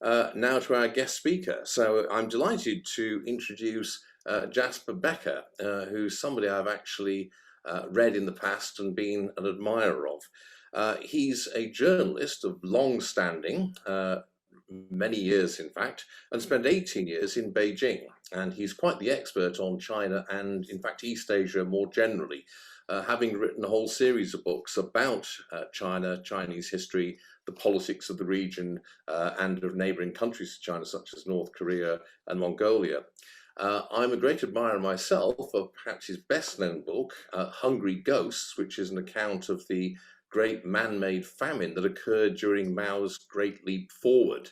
now to our guest speaker. So I'm delighted to introduce Jasper Becker, who's somebody I've actually read in the past and been an admirer of. He's a journalist of long standing, many years in fact, and spent 18 years in Beijing. And he's quite the expert on China and in fact East Asia more generally, having written a whole series of books about China, Chinese history, the politics of the region, and of neighboring countries to China, such as North Korea and Mongolia. I'm a great admirer myself of perhaps his best-known book, Hungry Ghosts, which is an account of the great man-made famine that occurred during Mao's Great Leap Forward.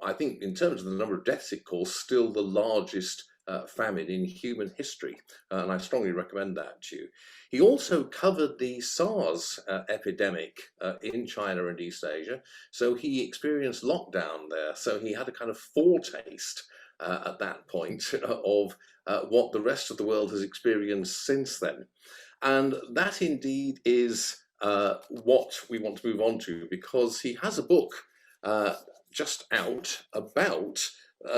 I think in terms of the number of deaths it caused, still the largest famine in human history, and I strongly recommend that to you. He also covered the SARS epidemic in China and East Asia, so he experienced lockdown there, so he had a kind of foretaste at that point of what the rest of the world has experienced since then. And that indeed is what we want to move on to, because he has a book just out about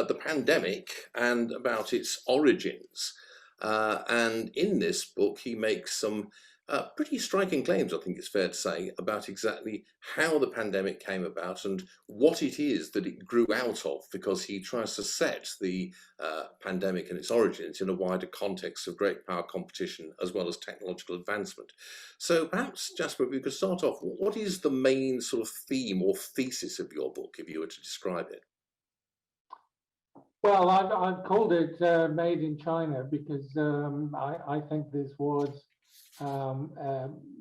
the pandemic and about its origins. And in this book, he makes some pretty striking claims, I think it's fair to say, about exactly how the pandemic came about and what it is that it grew out of, because he tries to set the pandemic and its origins in a wider context of great power competition as well as technological advancement. So perhaps, Jasper, if we could start off, what is the main sort of theme or thesis of your book, if you were to describe it? Well, I've called it Made in China because I think this was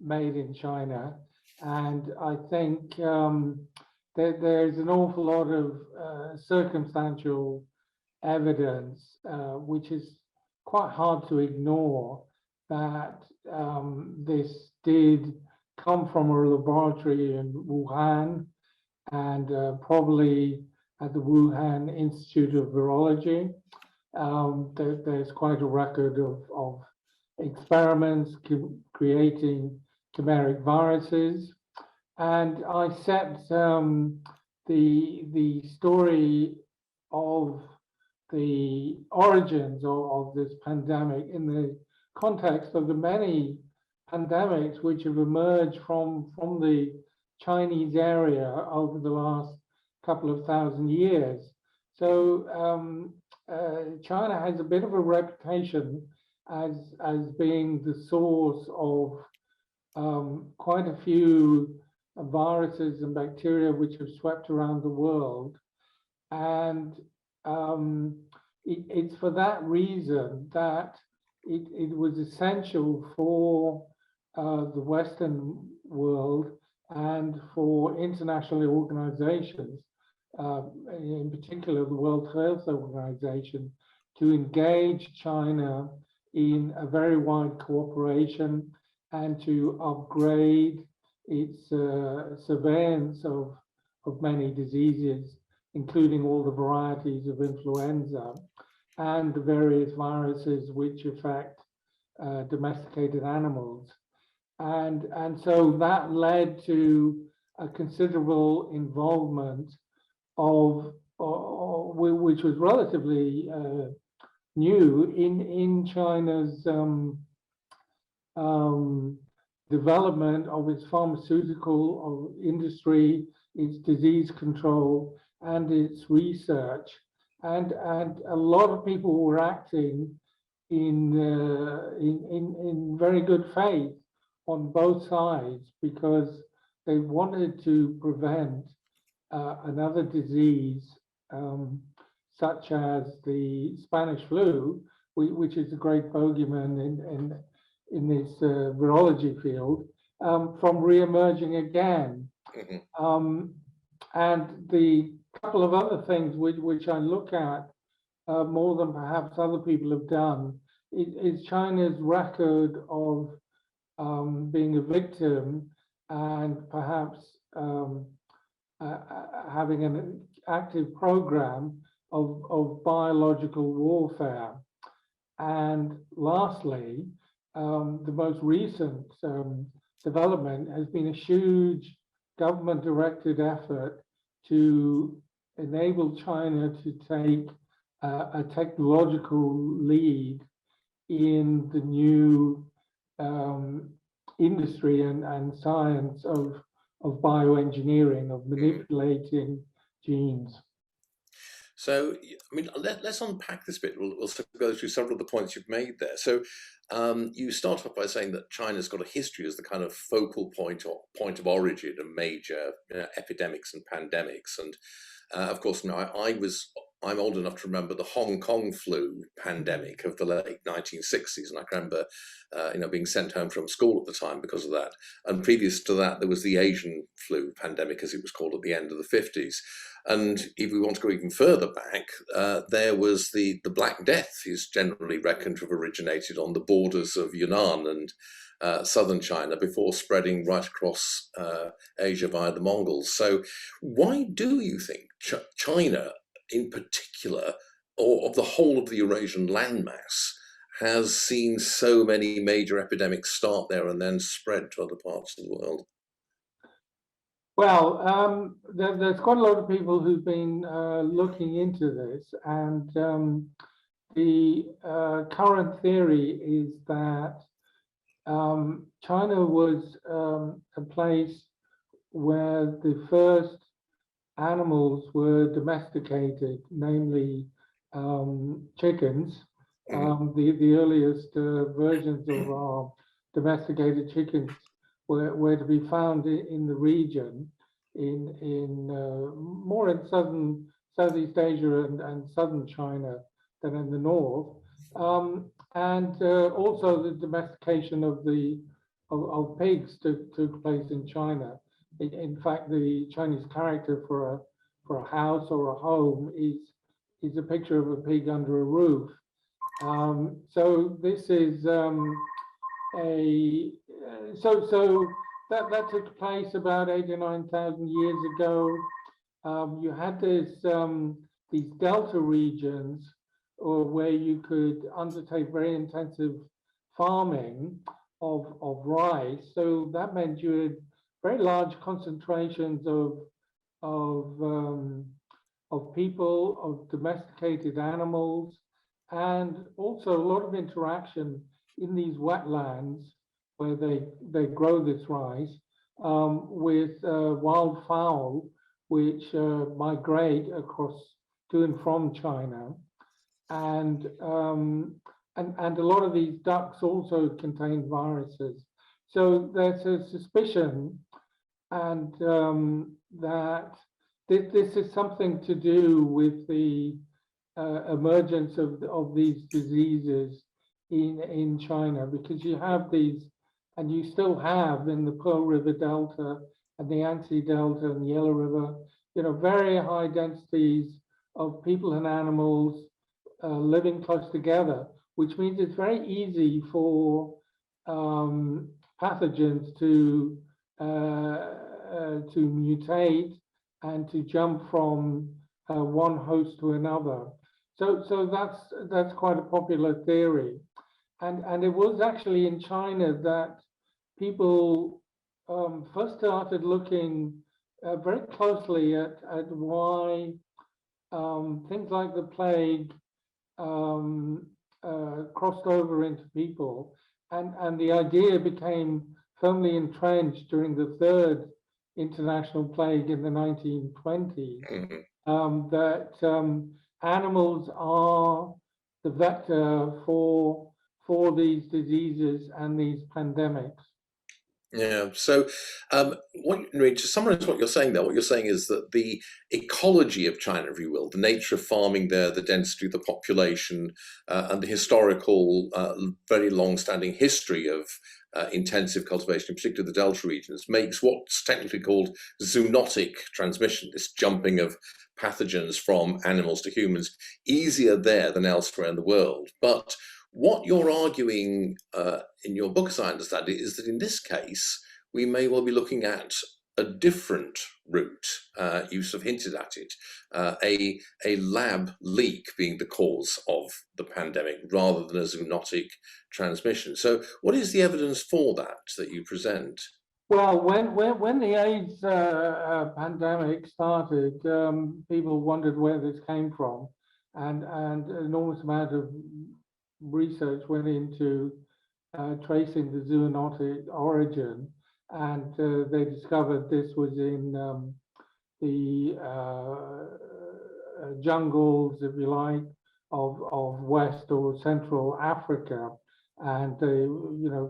made in China, and I think that there's an awful lot of circumstantial evidence, which is quite hard to ignore, that this did come from a laboratory in Wuhan, and probably at the Wuhan Institute of Virology. There's quite a record of experiments creating chimeric viruses. And I set the story of the origins of this pandemic in the context of the many pandemics which have emerged from the Chinese area over the last couple of thousand years. So China has a bit of a reputation as being the source of quite a few viruses and bacteria which have swept around the world. And it's for that reason that it was essential for the Western world and for international organizations, in particular the World Health Organization, to engage China in a very wide cooperation and to upgrade its surveillance of many diseases, including all the varieties of influenza and the various viruses which affect domesticated animals. And so that led to a considerable involvement of which was relatively new in China's development of its pharmaceutical industry, its disease control, and its research. And a lot of people were acting in very good faith on both sides, because they wanted to prevent another disease such as the Spanish flu, which is a great bogeyman in this virology field, from re-emerging again. Mm-hmm. And the couple of other things which I look at more than perhaps other people have done is China's record of being a victim and perhaps having an active program of biological warfare. And lastly, the most recent development has been a huge government-directed effort to enable China to take a technological lead in the new industry and science of bioengineering, of manipulating genes. So, I mean, let's unpack this bit. We'll go through several of the points you've made there. So, you start off by saying that China's got a history as the kind of focal point or point of origin of major epidemics and pandemics. And of course, now I'm old enough to remember the Hong Kong flu pandemic of the late 1960s, and I can remember, being sent home from school at the time because of that. And previous to that, there was the Asian flu pandemic, as it was called, at the end of the 50s. And if we want to go even further back, there was the Black Death, is generally reckoned to have originated on the borders of Yunnan and southern China before spreading right across Asia via the Mongols. So why do you think China in particular, or of the whole of the Eurasian landmass, has seen so many major epidemics start there and then spread to other parts of the world? Well, there's quite a lot of people who've been looking into this, and the current theory is that China was a place where the first animals were domesticated, namely chickens. The earliest versions of our domesticated chickens were to be found in the region, more in Southeast Asia and southern China than in the north, and also the domestication of pigs took place in China. In fact, the Chinese character for a house or a home is a picture of a pig under a roof. So this is so that took place about 8,000 or 9,000 years ago. You had these delta regions, where you could undertake very intensive farming of rice. So that meant you had very large concentrations of people, of domesticated animals, and also a lot of interaction in these wetlands where they grow this rice with wild fowl, which migrate across to and from China, and a lot of these ducks also contain viruses. So there's a suspicion, and that this is something to do with the emergence of these diseases in China, because you have these, and you still have in the Pearl River Delta and the Yangtze Delta and the Yellow River, very high densities of people and animals living close together, which means it's very easy for pathogens to mutate and to jump from one host to another. So that's quite a popular theory, and it was actually in China that people first started looking very closely at why things like the plague crossed over into people, and the idea became firmly entrenched during the third international plague in the 1920s, that animals are the vector for these diseases and these pandemics. Yeah. So, to summarize what you're saying there, what you're saying is that the ecology of China, if you will, the nature of farming there, the density of the population, and the historical, very long-standing history of intensive cultivation, in particular the Delta regions, makes what's technically called zoonotic transmission, this jumping of pathogens from animals to humans, easier there than elsewhere in the world. But what you're arguing in your book, as I understand it, is that in this case, we may well be looking at a different route. You sort of hinted at it, a lab leak being the cause of the pandemic rather than a zoonotic transmission. So what is the evidence for that you present? Well, when the AIDS pandemic started, people wondered where this came from, and an enormous amount of research went into tracing the zoonotic origin, and they discovered this was in the jungles, if you like, of West or Central Africa, and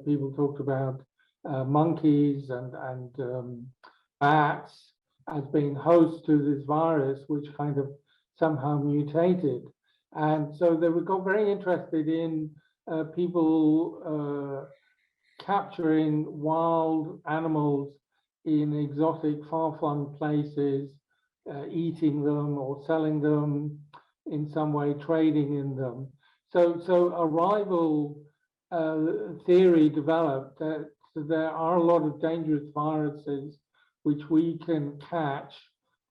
people talked about monkeys and bats as being host to this virus, which kind of somehow mutated. And so they got very interested in people capturing wild animals in exotic, far-flung places, eating them or selling them in some way, trading in them. So a rival theory developed that there are a lot of dangerous viruses which we can catch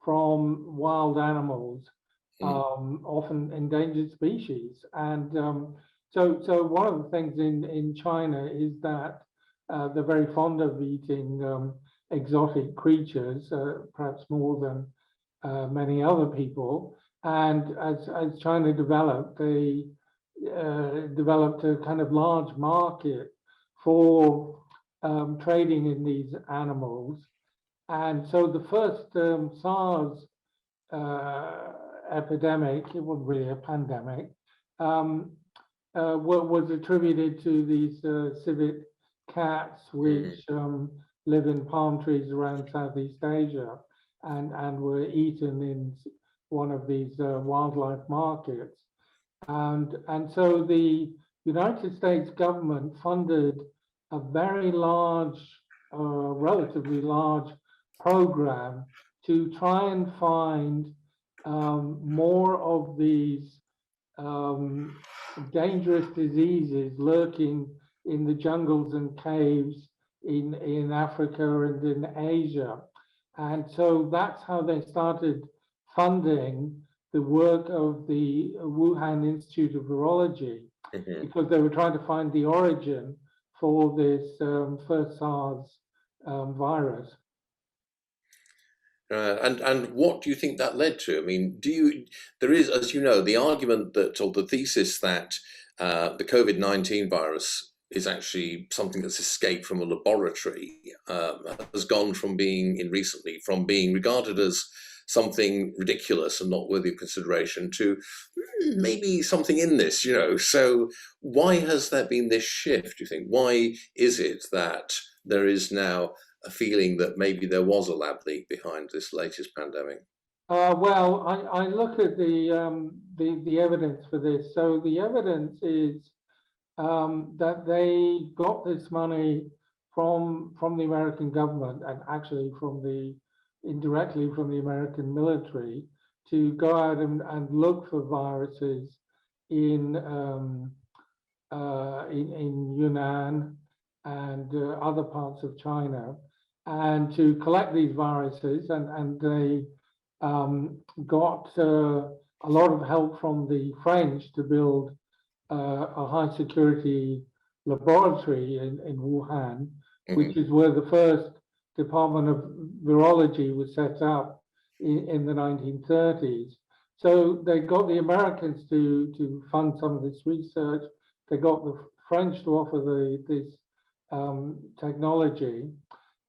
from wild animals, often endangered species. And so one of the things in China is that they're very fond of eating exotic creatures, perhaps more than many other people. And as China developed, they developed a kind of large market for trading in these animals. And so the first SARS epidemic, it wasn't really a pandemic, was attributed to these civet cats, which live in palm trees around Southeast Asia and were eaten in one of these wildlife markets. And so the United States government funded a very large, relatively large program to try and find more of these dangerous diseases lurking in the jungles and caves in Africa and in Asia. And so that's how they started funding the work of the Wuhan Institute of Virology, because they were trying to find the origin for this first SARS virus. And what do you think that led to? I mean, there is, as you know, the argument that, or the thesis that the COVID-19 virus is actually something that's escaped from a laboratory, has gone from being regarded as something ridiculous and not worthy of consideration to maybe something in this, So why has there been this shift, do you think? Why is it that there is now a feeling that maybe there was a lab leak behind this latest pandemic? Well, I look at the evidence for this. So the evidence is that they got this money from the American government, and actually indirectly from the American military, to go out and look for viruses in Yunnan and other parts of China, and to collect these viruses, and they got a lot of help from the French to build a high security laboratory in Wuhan, which is where the first Department of Virology was set up in the 1930s. So they got the Americans to fund some of this research. They got the French to offer this technology,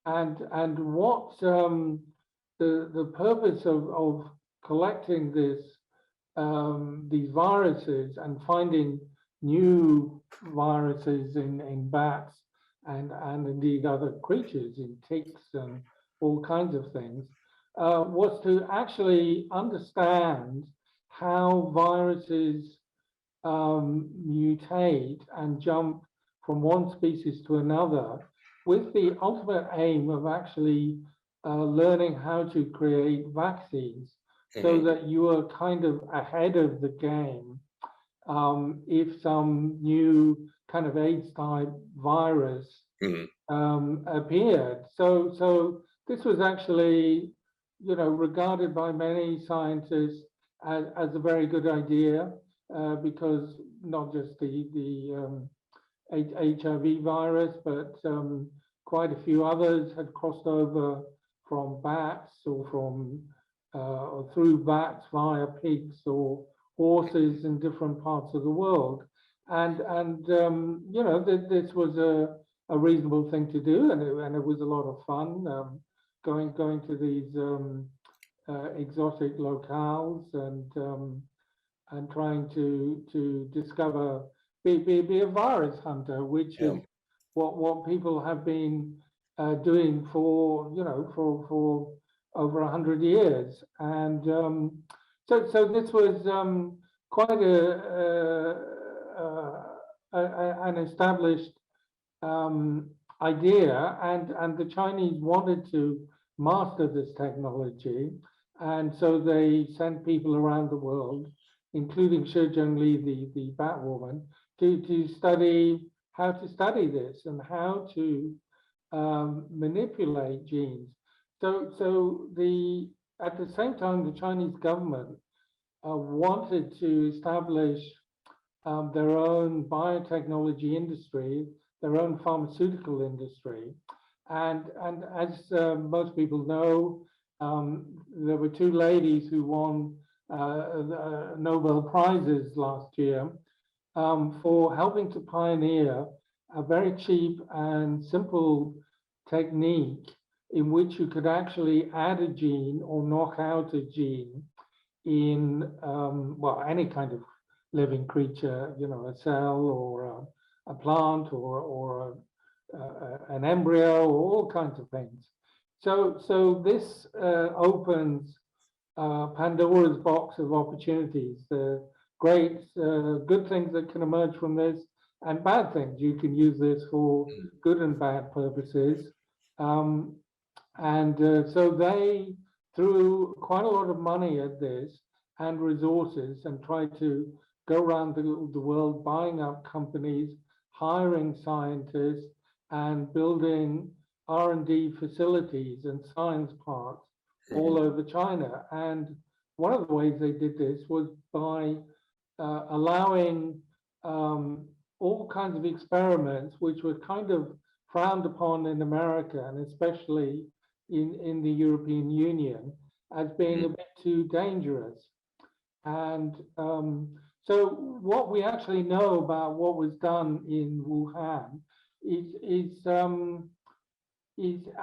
and what the purpose of collecting these viruses and finding new viruses in bats and indeed other creatures, in ticks and all kinds of things, was to actually understand how viruses mutate and jump from one species to another, with the ultimate aim of actually learning how to create vaccines, so that you are kind of ahead of the game if some new kind of AIDS-type virus appeared. So this was actually, regarded by many scientists as a very good idea, because not just the HIV virus, but quite a few others had crossed over from bats or from or through bats via pigs or horses in different parts of the world. And you know, this was a reasonable thing to do, and it was a lot of fun going to these exotic locales and trying to discover, be a virus hunter, which is what people have been doing for, you know, for over 100 years. And so this was quite an established idea, and the Chinese wanted to master this technology, and so they sent people around the world, including Shi Zhengli, the Batwoman, to study how to study this and how to manipulate genes. So at the same time, the Chinese government wanted to establish their own biotechnology industry, their own pharmaceutical industry. And as most people know, there were two ladies who won Nobel Prizes last year for helping to pioneer a very cheap and simple technique in which you could actually add a gene or knock out a gene in, well, any kind of living creature, you know, a cell or a plant or an embryo, or all kinds of things. So this opens Pandora's box of opportunities. The great good things that can emerge from this, and bad things. You can use this for good and bad purposes. So they threw quite a lot of money at this and resources, and tried to go around the world buying up companies, hiring scientists, and building R&D facilities and science parks all over China. And one of the ways they did this was by allowing all kinds of experiments which were kind of frowned upon in America, and especially in the European Union, as being a bit too dangerous. And so what we actually know about what was done in Wuhan is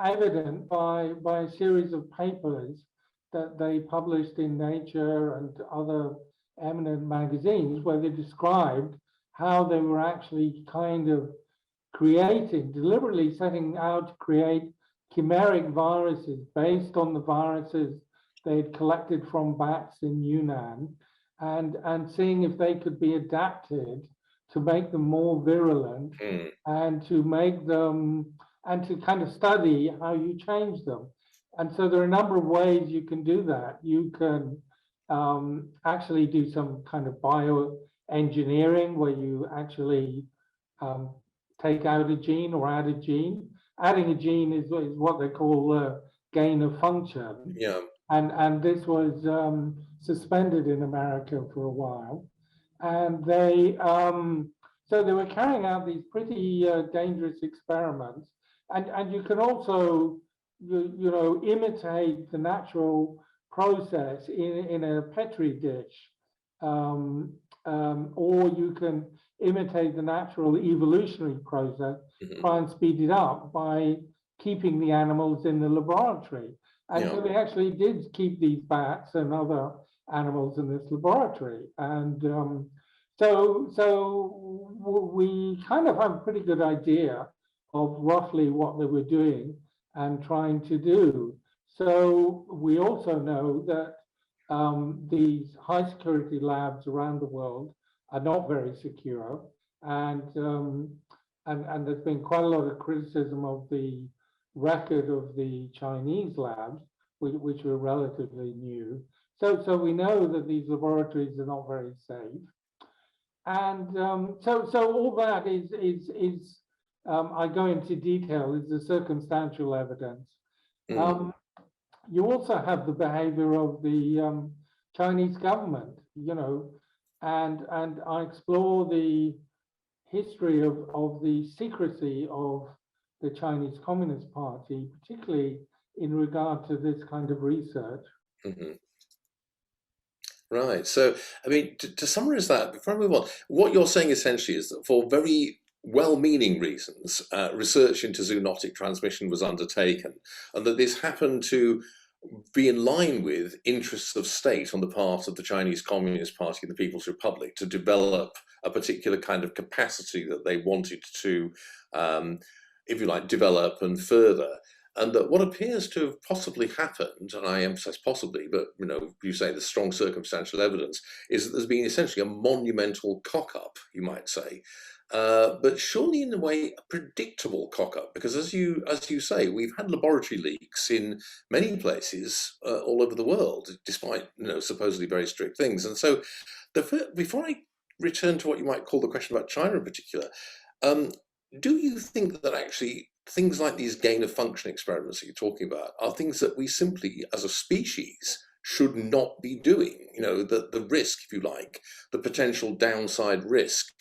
evident by a series of papers that they published in Nature and other eminent magazines, where they described how they were actually kind of creating, deliberately setting out to create chimeric viruses based on the viruses they had collected from bats in Yunnan, and seeing if they could be adapted to make them more virulent and to make them, and to kind of study how you change them. And so there are a number of ways you can do that. You can actually do some kind of bioengineering where you actually take out a gene or add a gene. Adding a gene is what they call gain of function. Yeah. And this was suspended in America for a while. And they, so they were carrying out these pretty dangerous experiments. And you can also, you know, imitate the natural process in a Petri dish. Or you can imitate the natural evolutionary process, try and speed it up by keeping the animals in the laboratory. And so they actually did keep these bats and other animals in this laboratory. And so we kind of have a pretty good idea of roughly what they were doing and trying to do. So we also know that these high security labs around the world are not very secure, and there's been quite a lot of criticism of the record of the Chinese labs, which were relatively new. So we know that these laboratories are not very safe, and so all that is I go into detail, is the circumstantial evidence. You also have the behavior of the Chinese government, you know, and I explore the history of the secrecy of the Chinese Communist Party, particularly in regard to this kind of research. Mm-hmm. Right. So, I mean, to summarize that, before I move on, what you're saying essentially is that for very well-meaning reasons, research into zoonotic transmission was undertaken, and that this happened to be in line with interests of state on the part of the Chinese Communist Party and the People's Republic to develop a particular kind of capacity that they wanted to, if you like, develop and further. And that what appears to have possibly happened, and I emphasize possibly, but you say there's strong circumstantial evidence, is that there's been essentially a monumental cock-up, you might say, but surely in a way a predictable cock-up, because as you say, we've had laboratory leaks in many places all over the world, despite supposedly very strict things. And so, before I return to what you might call the question about China in particular, do you think that actually things like these gain-of-function experiments that you're talking about are things that we simply, as a species, should not be doing? The risk, if you like, the potential downside risk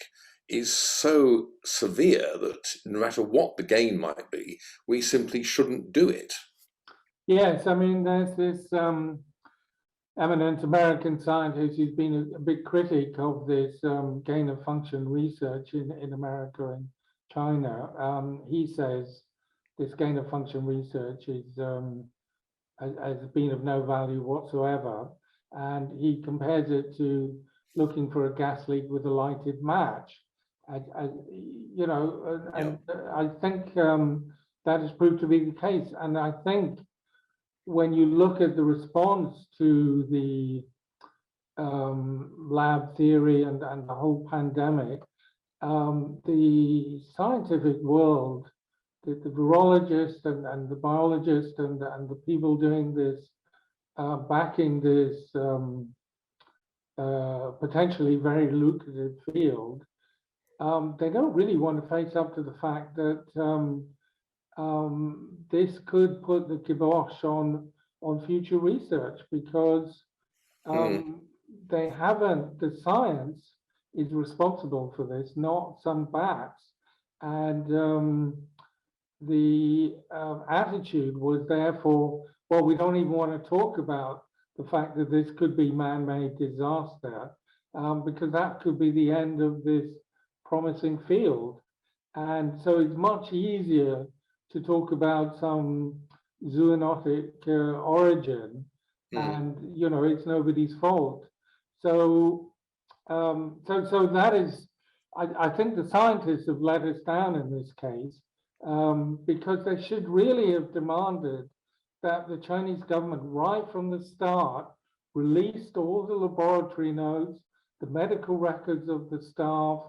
is so severe that no matter what the gain might be, we simply shouldn't do it. Yes, I mean, there's this eminent American scientist who's been a big critic of this gain-of-function research in America and China. He says this gain-of-function research has been of no value whatsoever, and he compares it to looking for a gas leak with a lighted match. I think that has proved to be the case, and I think when you look at the response to the lab theory and the whole pandemic, the scientific world, the virologists and the biologists and the people doing this, backing this potentially very lucrative field, they don't really want to face up to the fact that this could put the kibosh on future research, because they haven't, the science is responsible for this, not some bats. And the attitude was therefore, well, we don't even want to talk about the fact that this could be man-made disaster, because that could be the end of this promising field. And so it's much easier to talk about some zoonotic origin, and it's nobody's fault. So that is, I think the scientists have let us down in this case, because they should really have demanded that the Chinese government, right from the start, released all the laboratory notes, the medical records of the staff,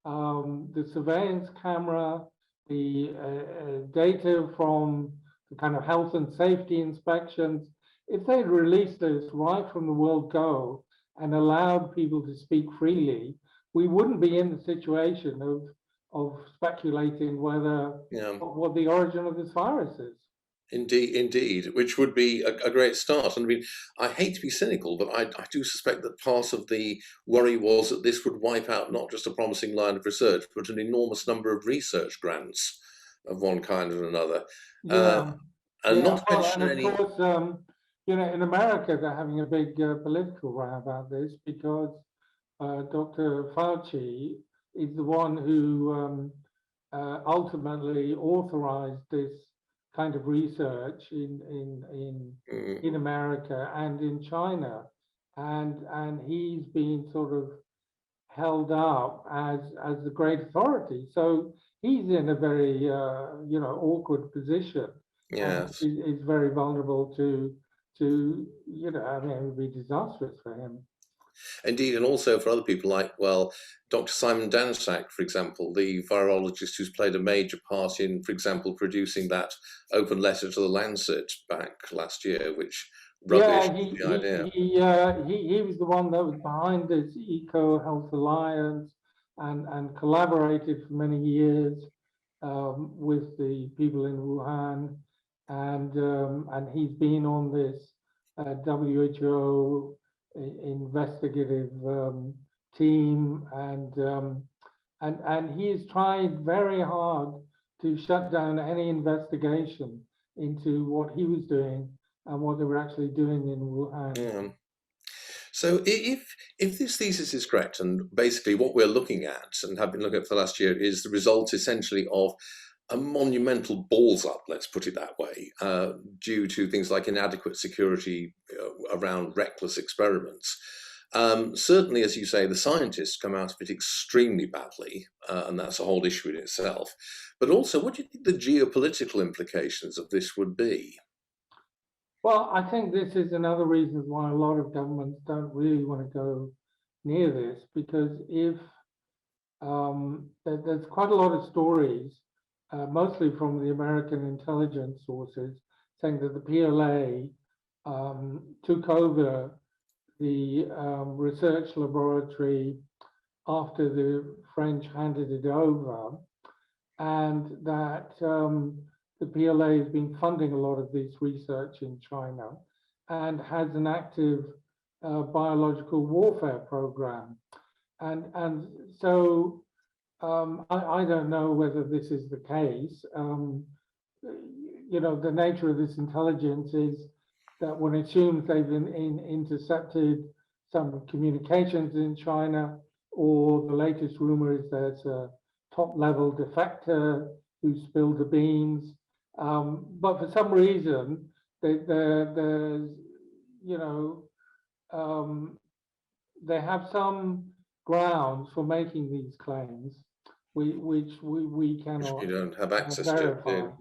the surveillance camera, the data from the kind of health and safety inspections. If they'd released this right from the word go and allowed people to speak freely, we wouldn't be in the situation of speculating whether what the origin of this virus is. Indeed, which would be a great start. And I mean, I hate to be cynical, but I do suspect that part of the worry was that this would wipe out not just a promising line of research, but an enormous number of research grants of one kind or another. And not to mention any... Of course, in America, they're having a big political row about this, because Dr. Fauci is the one who ultimately authorized this kind of research in America and in China, and he's been sort of held up as the great authority. So he's in a very awkward position. Yes, is very vulnerable to I mean, it would be disastrous for him. Indeed, and also for other people like, well, Dr. Simon Danczak, for example, the virologist who's played a major part in, for example, producing that open letter to the Lancet back last year, which rubbished the idea. He was the one that was behind this Eco Health Alliance and collaborated for many years with the people in Wuhan, and he's been on this WHO investigative team, and he has tried very hard to shut down any investigation into what he was doing and what they were actually doing in Wuhan. Yeah. So if this thesis is correct, and basically what we're looking at and have been looking at for the last year is the result essentially of a monumental balls up, let's put it that way, due to things like inadequate security around reckless experiments. Certainly, as you say, the scientists come out of it extremely badly, and that's a whole issue in itself. But also, what do you think the geopolitical implications of this would be? Well, I think this is another reason why a lot of governments don't really want to go near this, because if there's quite a lot of stories, mostly from the American intelligence sources, saying that the PLA took over the research laboratory after the French handed it over, and that the PLA has been funding a lot of this research in China and has an active biological warfare program. And so I don't know whether this is the case. You know, the nature of this intelligence is that one assumes they've intercepted some communications in China, or the latest rumor is there's a top-level defector who spilled the beans. But for some reason, there's, you know, they have some grounds for making these claims, which we cannot Which we don't have access verify. to.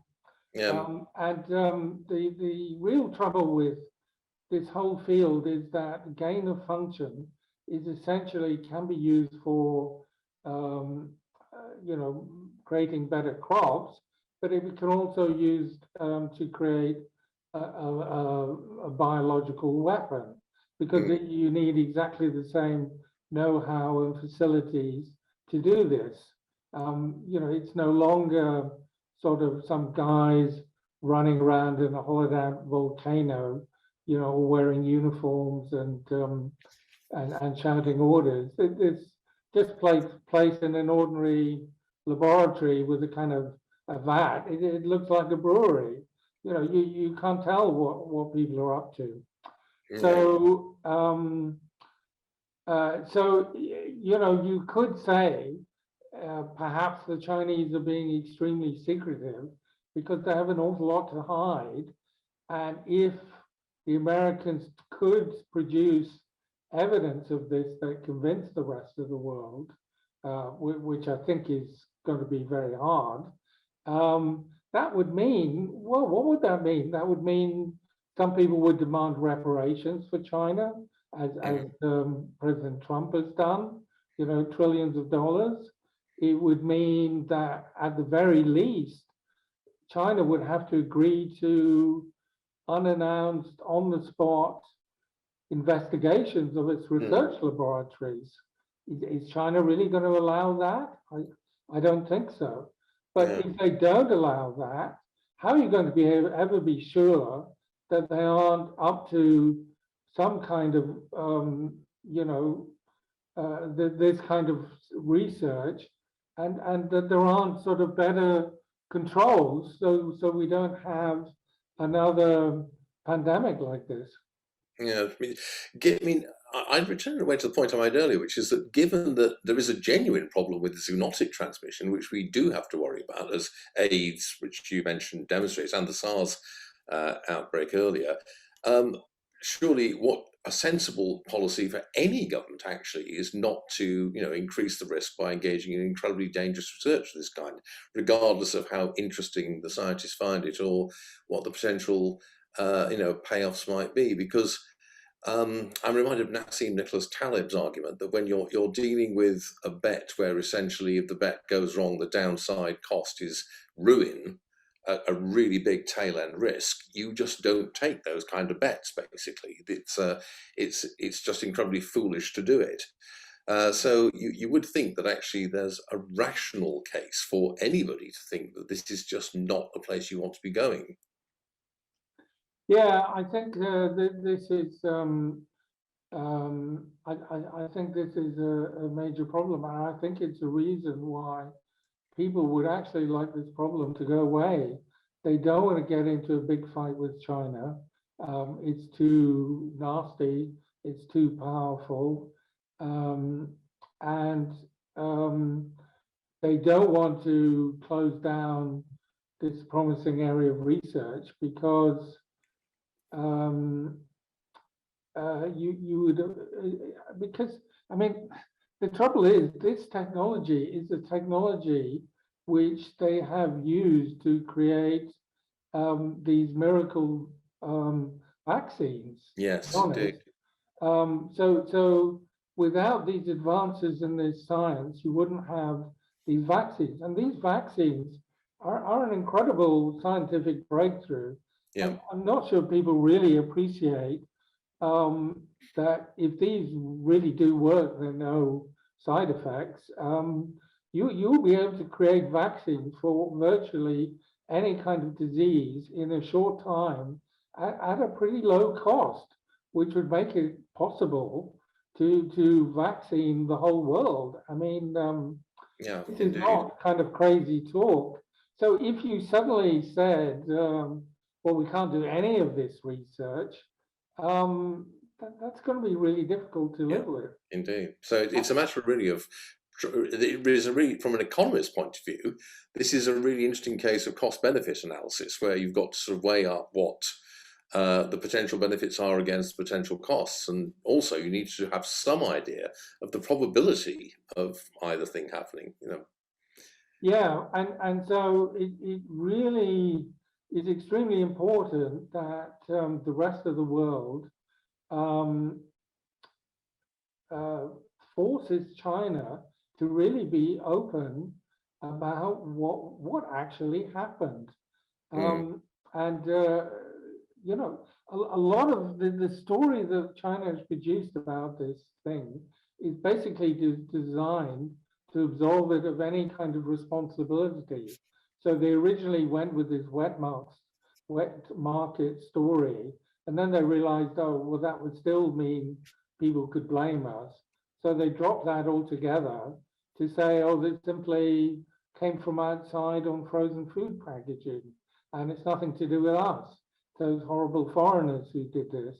Yeah. The real trouble with this whole field is that gain of function is essentially can be used for you know, creating better crops, but it can also be used to create a biological weapon, because you need exactly the same know-how and facilities to do this. You know, it's no longer sort of some guys running around in a hollowed out volcano, you know, wearing uniforms and shouting orders. It's just placed in an ordinary laboratory with a kind of a vat. It looks like a brewery. You know, you can't tell what people are up to. So you know, you could say perhaps the Chinese are being extremely secretive because they have an awful lot to hide. And if the Americans could produce evidence of this that convince the rest of the world, which I think is going to be very hard, that would mean, well, what would that mean? That would mean some people would demand reparations for China, as President Trump has done, you know, trillions of dollars. It would mean that at the very least, China would have to agree to unannounced, on-the-spot investigations of its research laboratories. Is China really going to allow that? I don't think so. But if they don't allow that, how are you going to be ever be sure that they aren't up to some kind of, you know, this kind of research, and that there aren't sort of better controls, so we don't have another pandemic like this? Yeah, I mean, I'd return away to the point I made earlier, which is that given that there is a genuine problem with zoonotic transmission, which we do have to worry about, as AIDS, which you mentioned, demonstrates, and the SARS outbreak earlier, surely what a sensible policy for any government actually is not to, you know, increase the risk by engaging in incredibly dangerous research of this kind, regardless of how interesting the scientists find it or what the potential you know, payoffs might be. Because I'm reminded of Nassim Nicholas Taleb's argument that when you're dealing with a bet where essentially if the bet goes wrong, the downside cost is ruin, a really big tail end risk, you just don't take those kind of bets. Basically, it's just incredibly foolish to do it. So you would think that actually there's a rational case for anybody to think that this is just not a place you want to be going. Yeah, I think this is. I think this is a major problem, and I think it's a reason why people would actually like this problem to go away. They don't want to get into a big fight with China. It's too nasty. It's too powerful. And they don't want to close down this promising area of research because you would, because, I mean, the trouble is this technology is a technology which they have used to create these miracle vaccines. Yes, Honest. indeed. So without these advances in this science, you wouldn't have these vaccines. And these vaccines are an incredible scientific breakthrough. Yeah. I'm not sure people really appreciate that if these really do work, there are no side effects. You'll be able to create vaccines for virtually any kind of disease in a short time at a pretty low cost, which would make it possible to vaccine the whole world. I mean, Yeah, this is indeed. not kind of crazy talk. So if you suddenly said, well, we can't do any of this research, that's going to be really difficult to live with. Indeed. So it's a matter really of, it is a really, from an economist's point of view, this is a really interesting case of cost-benefit analysis where you've got to sort of weigh up what the potential benefits are against potential costs, and also you need to have some idea of the probability of either thing happening. Yeah, and so it really is extremely important that the rest of the world forces China to really be open about what actually happened. And you know, a lot of the story that China has produced about this thing is basically designed to absolve it of any kind of responsibility. So they originally went with this wet market story, and then they realized, oh, well, that would still mean people could blame us. So they dropped that altogether to say, oh, this simply came from outside on frozen food packaging, and it's nothing to do with us, those horrible foreigners who did this.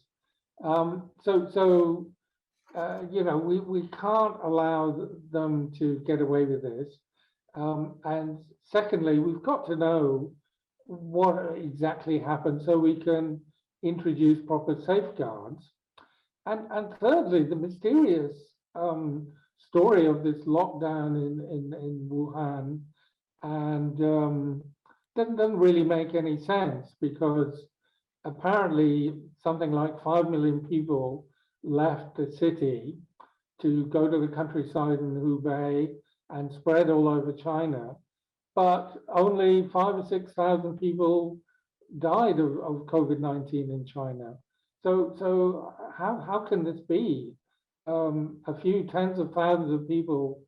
You know, we can't allow them to get away with this. And secondly, we've got to know what exactly happened so we can introduce proper safeguards. And thirdly, the mysterious story of this lockdown in Wuhan and doesn't really make any sense because apparently something like 5 million people left the city to go to the countryside in Hubei and spread all over China, but only 5,000 or 6,000 people died of COVID-19 in China. So how can this be? A few tens of thousands of people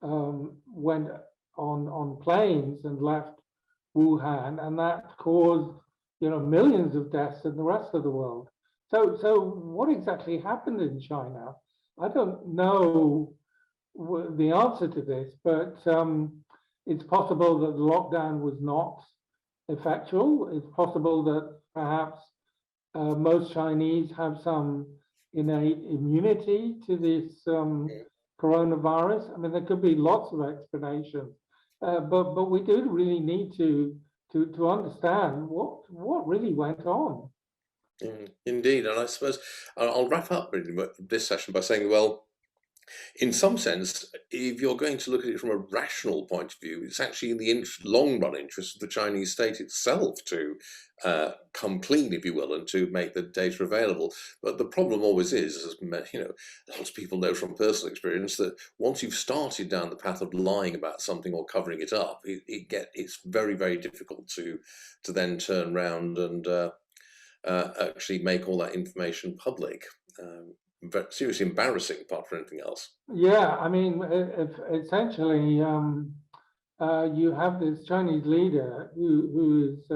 went on planes and left Wuhan, and that caused millions of deaths in the rest of the world. So what exactly happened in China? I don't know the answer to this, but it's possible that the lockdown was not effectual. It's possible that perhaps most Chinese have some innate immunity to this coronavirus. I mean, there could be lots of explanations, but we do really need to understand what really went on. Indeed, and I suppose I'll wrap up this session by saying, well, in some sense, if you're going to look at it from a rational point of view, it's actually in the long-run interest of the Chinese state itself to come clean, if you will, and to make the data available. But the problem always is, as lots of people know from personal experience, that once you've started down the path of lying about something or covering it up, it's very, very difficult to then turn around and actually make all that information public. But seriously embarrassing, apart from anything else. Yeah, I mean, if essentially, you have this Chinese leader who is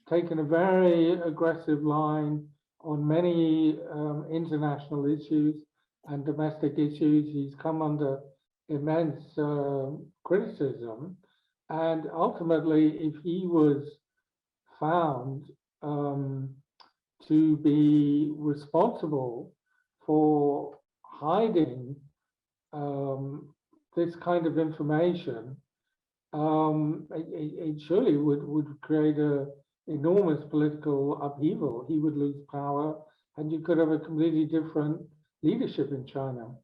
taken a very aggressive line on many international issues and domestic issues. He's come under immense criticism. And ultimately, if he was found to be responsible for hiding this kind of information, it surely would create a enormous political upheaval. He would lose power, and you could have a completely different leadership in China.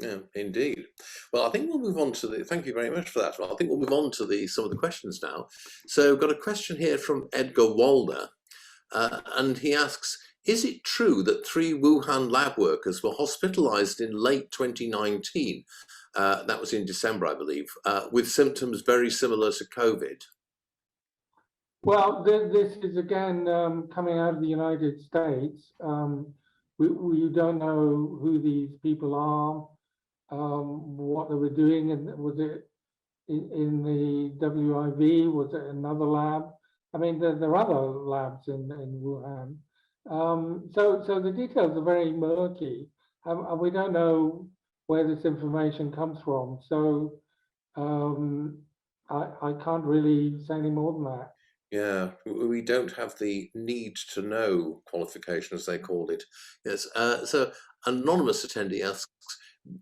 Yeah, indeed. Well, I think we'll move on to the. Thank you very much for that. Well, I think we'll move on to some of the questions now. So, got a question here from Edgar Walder, and he asks: is it true that 3 Wuhan lab workers were hospitalized in late 2019? That was in December, I believe, with symptoms very similar to COVID. Well, this is again coming out of the United States. We don't know who these people are, what they were doing, and was it in the WIV? Was it another lab? I mean, there are other labs in Wuhan. So the details are very murky, and we don't know where this information comes from. So I can't really say any more than that. Yeah, we don't have the need to know qualification, as they called it. Yes. So, anonymous attendee asks: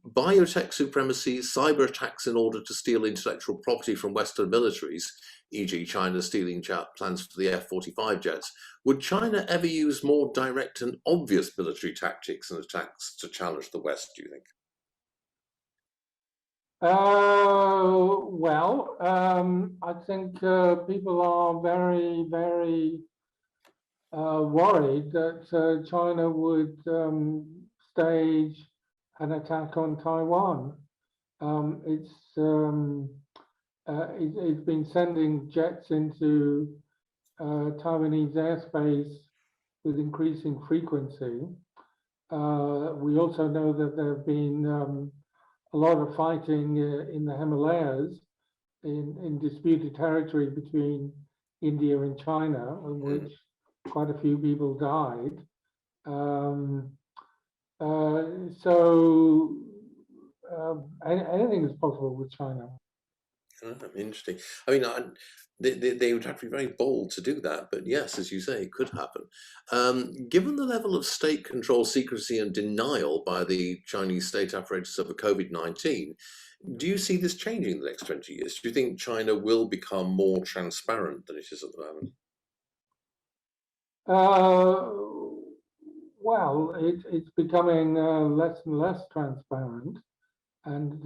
biotech supremacy, cyber attacks in order to steal intellectual property from Western militaries, e.g., China stealing plans for the F-45 jets. Would China ever use more direct and obvious military tactics and attacks to challenge the West, do you think? Well, I think people are very, very worried that China would stage an attack on Taiwan. It's been sending jets into Taiwanese airspace with increasing frequency. We also know that there have been a lot of fighting in the Himalayas in disputed territory between India and China, in which quite a few people died. Anything is possible with China. Interesting. I mean, they would have to be very bold to do that, but yes, as you say, it could happen. Given the level of state control, secrecy, and denial by the Chinese state apparatus over COVID-19, do you see this changing in the next 20 years? Do you think China will become more transparent than it is at the moment? Well, it's becoming less and less transparent, and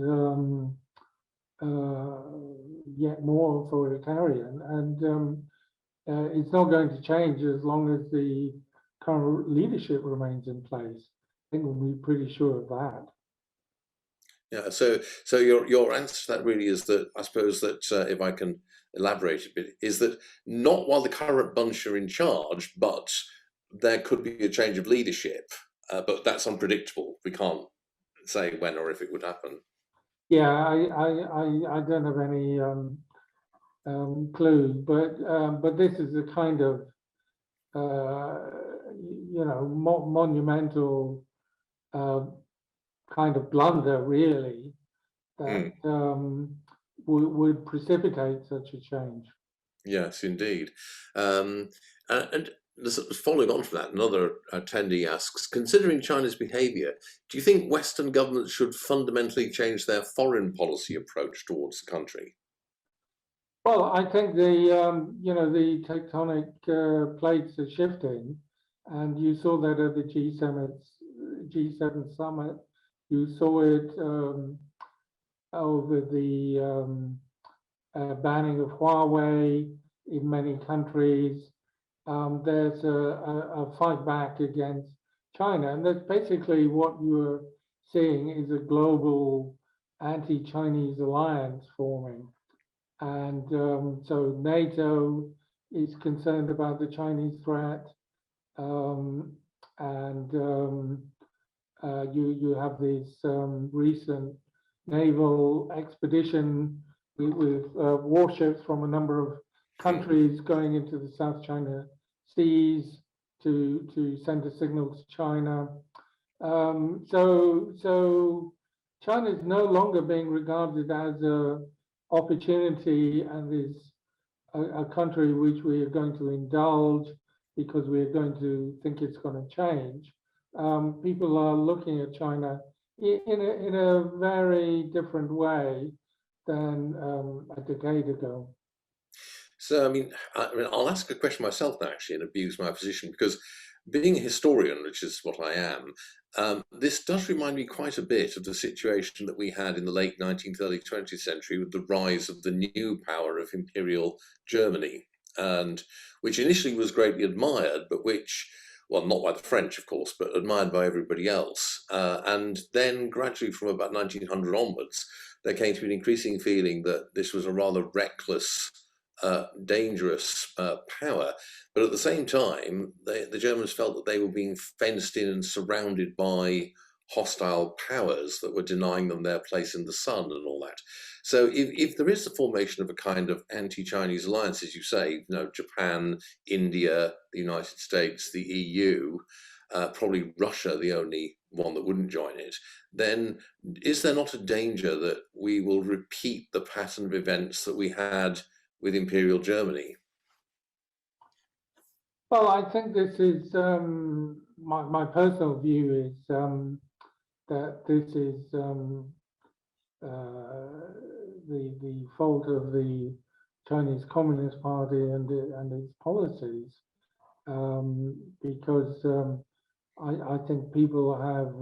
yet more authoritarian, and it's not going to change as long as the current leadership remains in place. I think we'll be pretty sure of that. Yeah, so your answer to that really is that, I suppose that if I can elaborate a bit, is that not while the current bunch are in charge, but there could be a change of leadership, but that's unpredictable. We can't say when or if it would happen. Yeah, I don't have any clue, but this is a kind of monumental kind of blunder, really, that would precipitate such a change. Yes, indeed. And following on from that, another attendee asks, considering China's behaviour, do you think Western governments should fundamentally change their foreign policy approach towards the country? Well, I think the tectonic plates are shifting, and you saw that at the G7 summit. You saw it over the banning of Huawei in many countries. There's a fight back against China, and that's basically what you're seeing is a global anti-Chinese alliance forming. And so NATO is concerned about the Chinese threat, and you have this recent naval expedition with warships from a number of countries going into the South China Seas to send a signal to China. So China is no longer being regarded as an opportunity and is a country which we are going to indulge because we are going to think it's going to change. People are looking at China in a very different way than a decade ago. So, I'll ask a question myself now, actually, and abuse my position, because being a historian, which is what I am, this does remind me quite a bit of the situation that we had in the late 19th, early 20th century with the rise of the new power of Imperial Germany, and which initially was greatly admired, but which, well, not by the French, of course, but admired by everybody else. And then gradually from about 1900 onwards, there came to be an increasing feeling that this was a rather reckless, dangerous power. But at the same time, the Germans felt that they were being fenced in and surrounded by hostile powers that were denying them their place in the sun and all that. So if there is the formation of a kind of anti-Chinese alliance, as you say, Japan, India, the United States, the EU, probably Russia, the only one that wouldn't join it, then is there not a danger that we will repeat the pattern of events that we had with Imperial Germany? Well, I think this is my personal view is that this is the fault of the Chinese Communist Party and its policies, because I think people have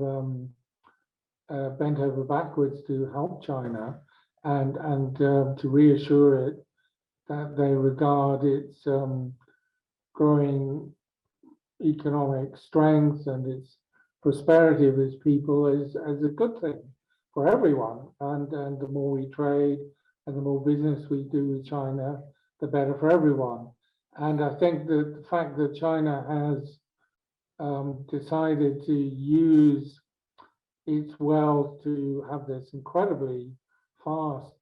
bent over backwards to help China and to reassure it that they regard its growing economic strength and its prosperity of its people as a good thing for everyone. And the more we trade and the more business we do with China, the better for everyone. And I think that the fact that China has decided to use its wealth to have this incredibly fast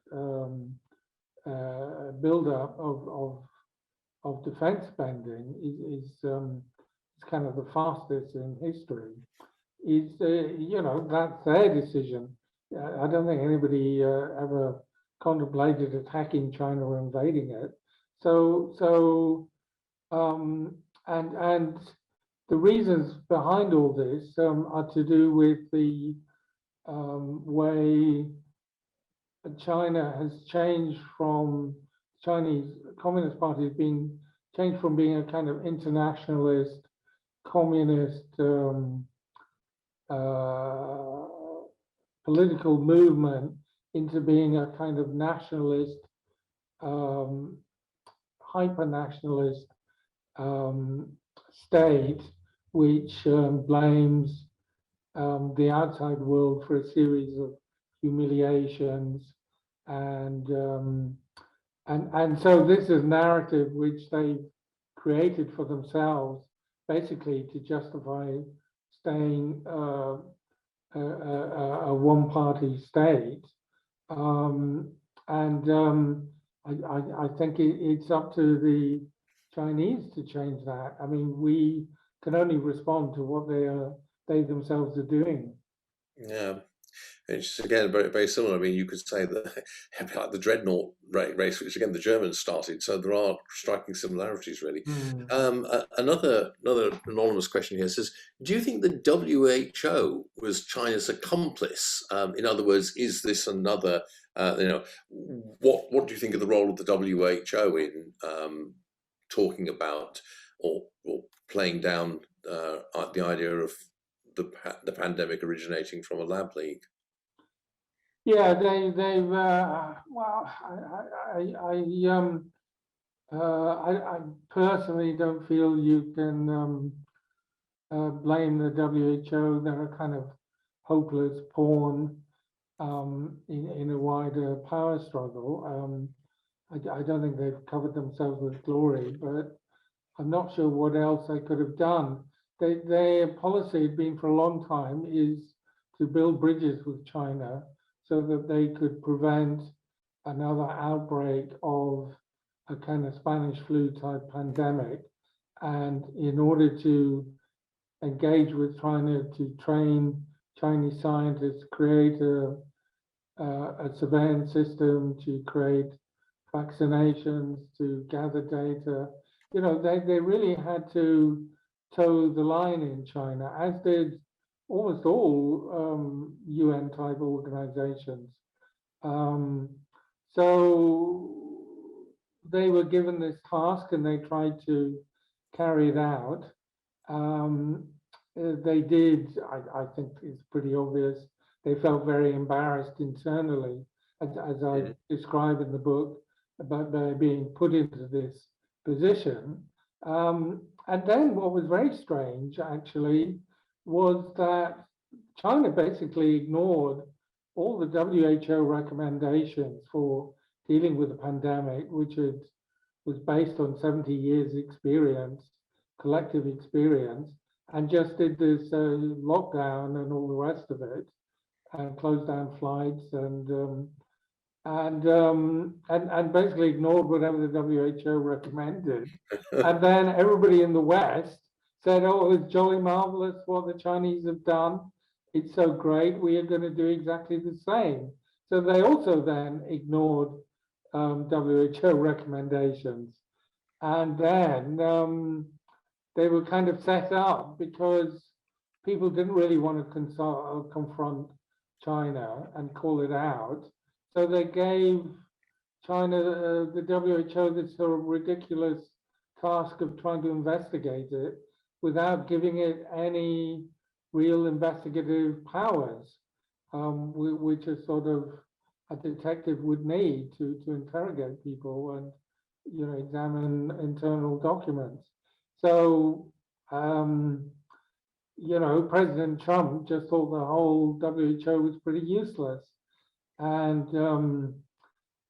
build-up of defense spending is kind of the fastest in history. It's that's their decision. I don't think anybody ever contemplated attacking China or invading it. And the reasons behind all this are to do with the way China has changed from Chinese Communist Party has been changed from being a kind of internationalist, communist political movement into being a kind of nationalist, hyper-nationalist state, which blames the outside world for a series of humiliations and so this is narrative which they've created for themselves, basically to justify staying a one-party state. I think it's up to the Chinese to change that. I mean, we can only respond to what they themselves are doing. Yeah. It's again very, very similar. I mean, you could say that like the dreadnought race, which again the Germans started. So there are striking similarities, really. Another anonymous question here says, "Do you think the WHO was China's accomplice? In other words, is this another? What do you think of the role of the WHO in talking about or playing down the idea of the pandemic originating from a lab leak?" Yeah, they've well, I personally don't feel you can blame the WHO. They're a kind of hopeless pawn in a wider power struggle. I don't think they've covered themselves with glory, but I'm not sure what else they could have done. Their policy had been for a long time is to build bridges with China so that they could prevent another outbreak of a kind of Spanish flu type pandemic. And in order to engage with China to train Chinese scientists, create a a surveillance system, to create vaccinations, to gather data. You know, they really had to toe the line in China, as did almost all UN type organizations. Um, so they were given this task and they tried to carry it out. They did, I think it's pretty obvious, they felt very embarrassed internally, as I describe in the book, about their being put into this position. And then what was very strange, actually, was that China basically ignored all the WHO recommendations for dealing with the pandemic, which was based on 70 years experience, collective experience, and just did this lockdown and all the rest of it, and closed down flights and basically ignored whatever the WHO recommended. And then everybody in the West said, "Oh, it's jolly marvelous what the Chinese have done. It's so great. We are going to do exactly the same." So they also then ignored WHO recommendations, and then they were kind of set up because people didn't really want to confront China and call it out. So they gave China, the WHO, this sort of ridiculous task of trying to investigate it without giving it any real investigative powers, which is sort of a detective would need to interrogate people and, you know, examine internal documents. So, you know, President Trump just thought the whole WHO was pretty useless. And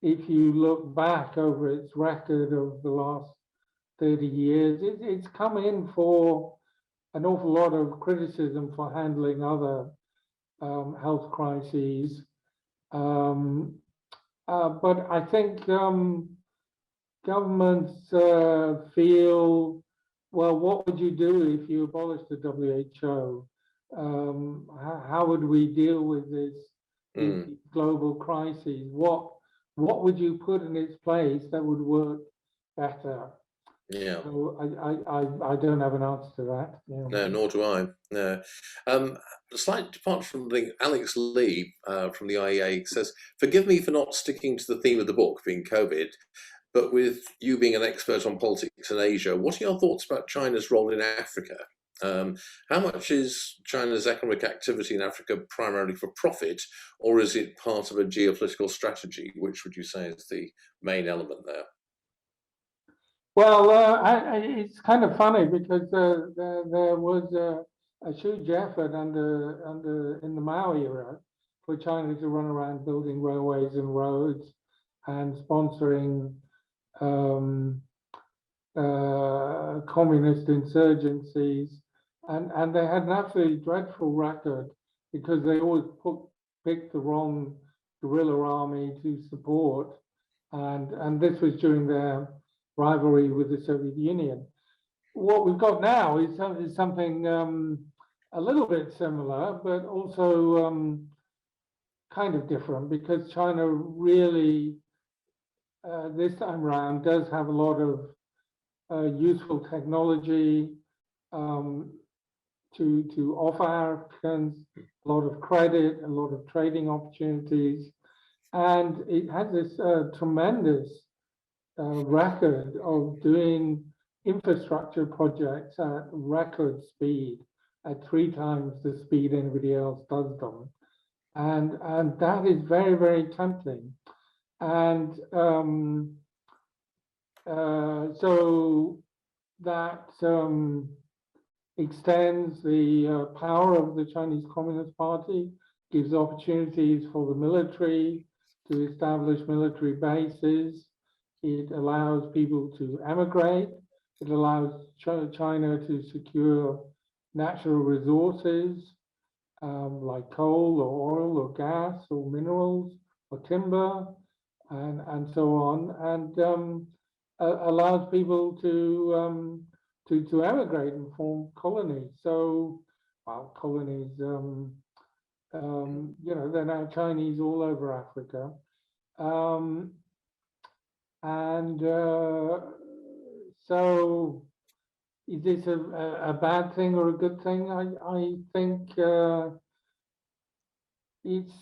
if you look back over its record of the last 30 years, it's come in for an awful lot of criticism for handling other health crises. But I think governments feel, well, what would you do if you abolished the WHO? How would we deal with this global crises? What would you put in its place that would work better? Yeah. So I don't have an answer to that. Yeah. No, nor do I. No. A slight departure from the Alex Lee from the IEA says, "Forgive me for not sticking to the theme of the book, being COVID, but with you being an expert on politics in Asia, what are your thoughts about China's role in Africa? How much is China's economic activity in Africa primarily for profit, or is it part of a geopolitical strategy? Which would you say is the main element there?" Well, it's kind of funny because there was a huge effort in the Mao era for China to run around building railways and roads and sponsoring communist insurgencies, and they had an absolutely dreadful record because they always picked the wrong guerrilla army to support, and this was during their rivalry with the Soviet Union. What we've got now is something a little bit similar, but also kind of different, because China really this time around does have a lot of useful technology to offer Africans, a lot of credit, a lot of trading opportunities, and it has this tremendous record of doing infrastructure projects at record speed, at 3 times the speed anybody else does them, and that is very, very tempting. And so that extends the power of the Chinese Communist Party, gives opportunities for the military to establish military bases. It allows people to emigrate. It allows China to secure natural resources like coal or oil or gas or minerals or timber and so on, and allows people to emigrate and form colonies. So, well, colonies, They're now Chinese all over Africa. So is this a bad thing or a good thing? I think it's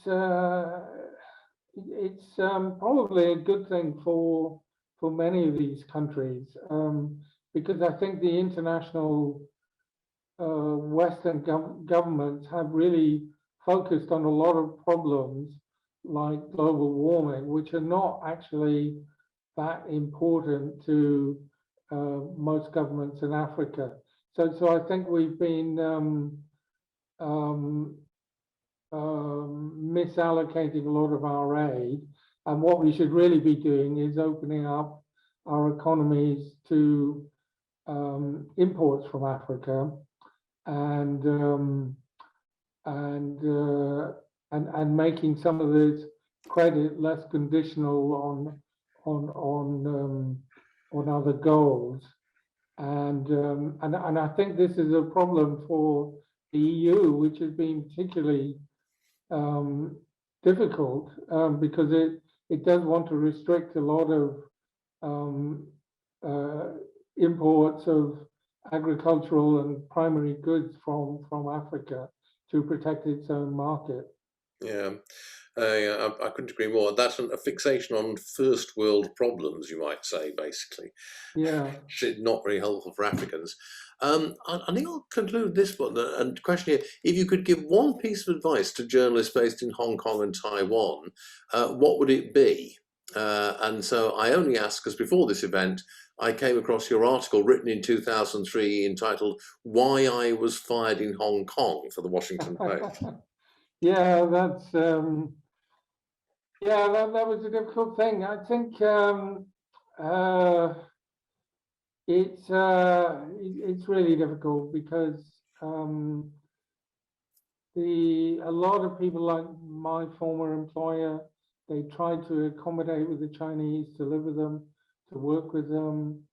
probably a good thing for many of these countries, because I think the international Western governments have really focused on a lot of problems like global warming, which are not actually that important to most governments in Africa. So I think we've been misallocating a lot of our aid, and what we should really be doing is opening up our economies to imports from Africa, and making some of this credit less conditional on other goals, and I think this is a problem for the EU, which has been particularly difficult, because it does want to restrict a lot of imports of agricultural and primary goods from Africa to protect its own market. Yeah, I couldn't agree more. That's a fixation on first world problems, you might say, basically. Yeah. Not very helpful for Africans. I think I'll conclude this one and question you, if you could give one piece of advice to journalists based in Hong Kong and Taiwan, what would it be? And so I only ask because before this event, I came across your article written in 2003 entitled "Why I Was Fired in Hong Kong" for the Washington Post. Yeah, that was a difficult thing. I think it's really difficult because a lot of people, like my former employer, they tried to accommodate with the Chinese, to live with them, to work with them,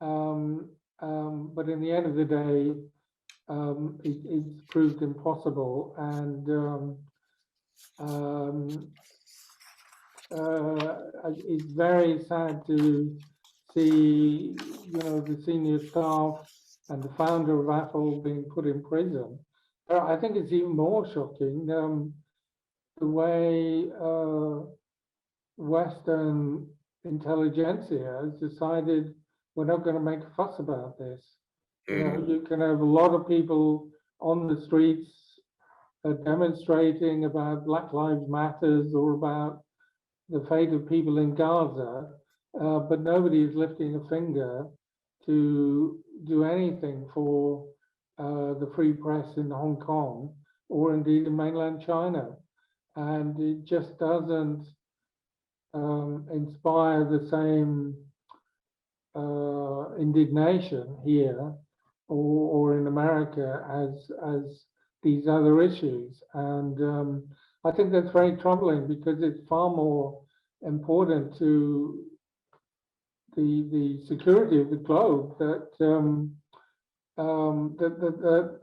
but in the end of the day, it's proved impossible, and it's very sad to see, the senior staff and the founder of Apple being put in prison. I think it's even more shocking the way Western intelligentsia has decided we're not going to make a fuss about this. You can have a lot of people on the streets demonstrating about Black Lives Matters or about the fate of people in Gaza, but nobody is lifting a finger to do anything for the free press in Hong Kong or indeed in mainland China. And it just doesn't inspire the same indignation here or in America as these other issues. And I think that's very troubling, because it's far more important to the security of the globe that that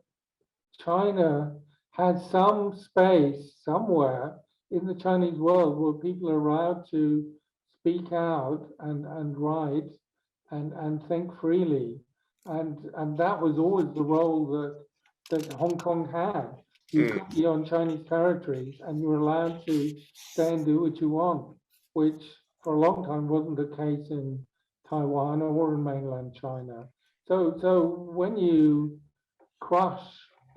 China has some space somewhere in the Chinese world where people are allowed to speak out and write and think freely. And that was always the role that Hong Kong had. You could be on Chinese territories and you were allowed to stay and do what you want, which for a long time wasn't the case in Taiwan or in mainland China. So when you crush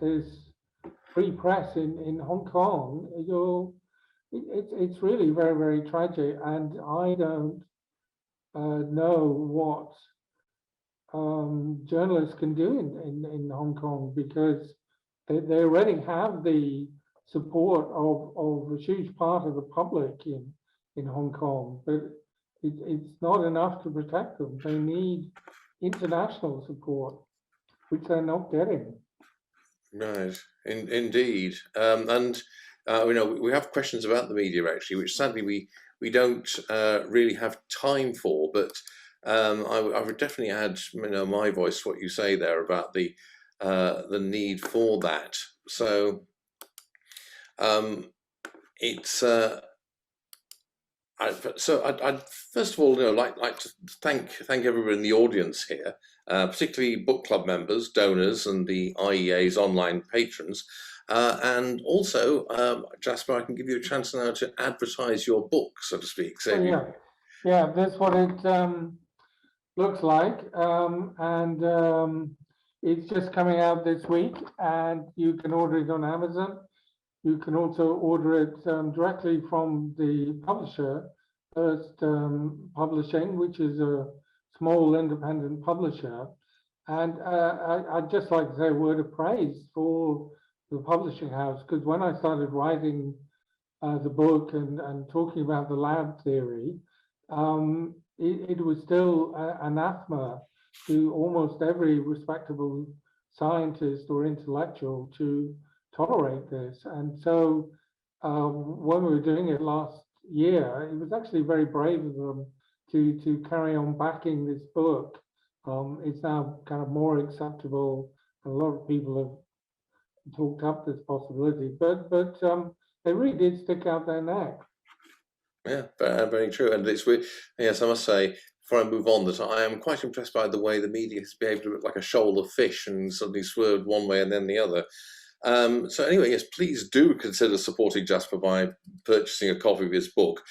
this free press in Hong Kong, it's really very, very tragic. And I don't know what journalists can do in Hong Kong, because they already have the support of a huge part of the public in Hong Kong, but it's not enough to protect them. They need international support, which they're not getting. Right, indeed. We have questions about the media actually, which sadly we don't really have time for. But I would definitely add, my voice to what you say there about the need for that. So It's I'd first of all, like to thank everyone in the audience here, particularly book club members, donors, and the IEA's online patrons. And also, Jasper, I can give you a chance now to advertise your book, so to speak. So yeah, that's what it looks like, and it's just coming out this week, and you can order it on Amazon. You can also order it directly from the publisher, First Publishing, which is a small independent publisher. And I'd just like to say a word of praise for the publishing house, because when I started writing the book and talking about the lab theory, it was still anathema to almost every respectable scientist or intellectual to tolerate this. And so when we were doing it last year, it was actually very brave of them to carry on backing this book. It's now kind of more acceptable, and a lot of people have talked up this possibility, but they really did stick out their neck. Yeah, very true. And yes, I must say, before I move on, that I am quite impressed by the way the media has behaved a bit like a shoal of fish and suddenly swerved one way and then the other. So anyway, yes, please do consider supporting Jasper by purchasing a copy of his book.